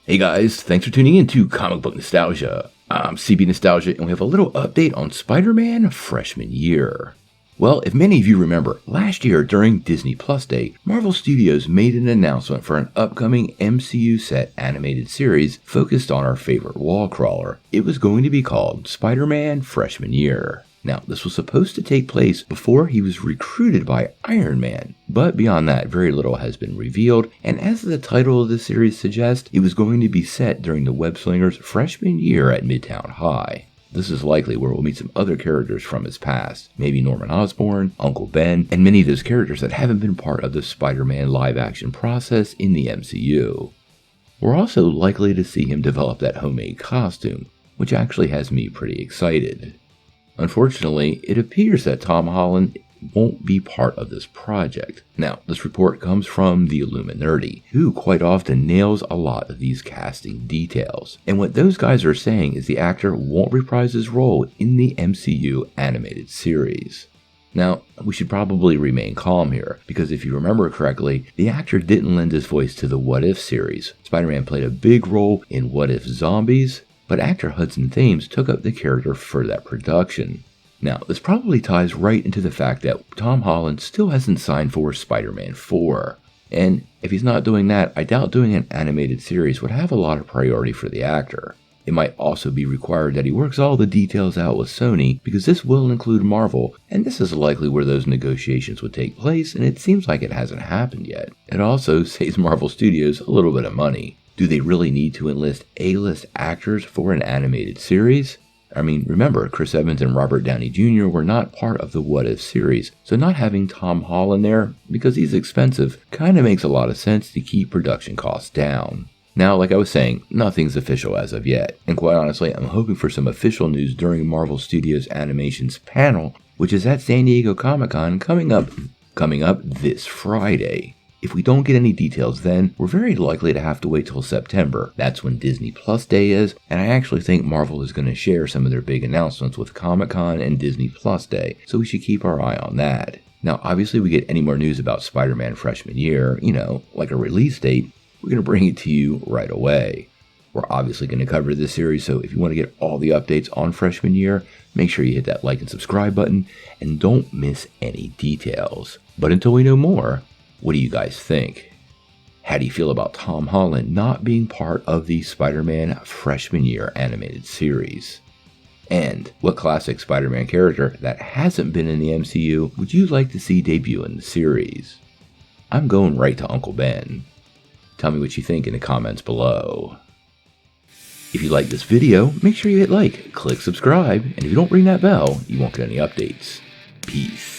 Hey guys, thanks for tuning in to Comic Book Nostalgia. I'm CB Nostalgia, and we have a little update on Spider-Man freshman year. Well, if many of you remember, last year during Disney Plus Day, Marvel Studios made an announcement for an upcoming MCU set animated series focused on our favorite wall crawler. It was going to be called Spider-Man Freshman Year. Now, this was supposed to take place before he was recruited by Iron Man, but beyond that, very little has been revealed, and as the title of the series suggests, it was going to be set during the web-slinger's freshman year at Midtown High. This is likely where we'll meet some other characters from his past, maybe Norman Osborn, Uncle Ben, and many of those characters that haven't been part of the Spider-Man live-action process in the MCU. We're also likely to see him develop that homemade costume, which actually has me pretty excited. Unfortunately, it appears that Tom Holland won't be part of this project. Now, this report comes from the Illuminati, who quite often nails a lot of these casting details. And what those guys are saying is the actor won't reprise his role in the MCU animated series. Now, we should probably remain calm here, because if you remember correctly, the actor didn't lend his voice to the What If series. Spider-Man played a big role in What If Zombies, but actor Hudson Thames took up the character for that production. Now, this probably ties right into the fact that Tom Holland still hasn't signed for Spider-Man 4. And if he's not doing that, I doubt doing an animated series would have a lot of priority for the actor. It might also be required that he works all the details out with Sony, because this will include Marvel, and this is likely where those negotiations would take place, and it seems like it hasn't happened yet. It also saves Marvel Studios a little bit of money. Do they really need to enlist A-list actors for an animated series? I mean, remember, Chris Evans and Robert Downey Jr. were not part of the What If series, so not having Tom Holland there, because he's expensive, kind of makes a lot of sense to keep production costs down. Now, like I was saying, nothing's official as of yet, and quite honestly, I'm hoping for some official news during Marvel Studios Animation's panel, which is at San Diego Comic-Con coming up this Friday. If we don't get any details then, we're very likely to have to wait till September. That's when Disney Plus Day is, and I actually think Marvel is going to share some of their big announcements with Comic-Con and Disney Plus Day, so we should keep our eye on that. Now, obviously, we get any more news about Spider-Man freshman year, like a release date, we're going to bring it to you right away. We're obviously going to cover this series, so if you want to get all the updates on freshman year, make sure you hit that like and subscribe button, and don't miss any details. But until we know more, what do you guys think? How do you feel about Tom Holland not being part of the Spider-Man freshman year animated series? And what classic Spider-Man character that hasn't been in the MCU would you like to see debut in the series? I'm going right to Uncle Ben. Tell me what you think in the comments below. If you like this video, make sure you hit like, click subscribe, and if you don't ring that bell, you won't get any updates. Peace.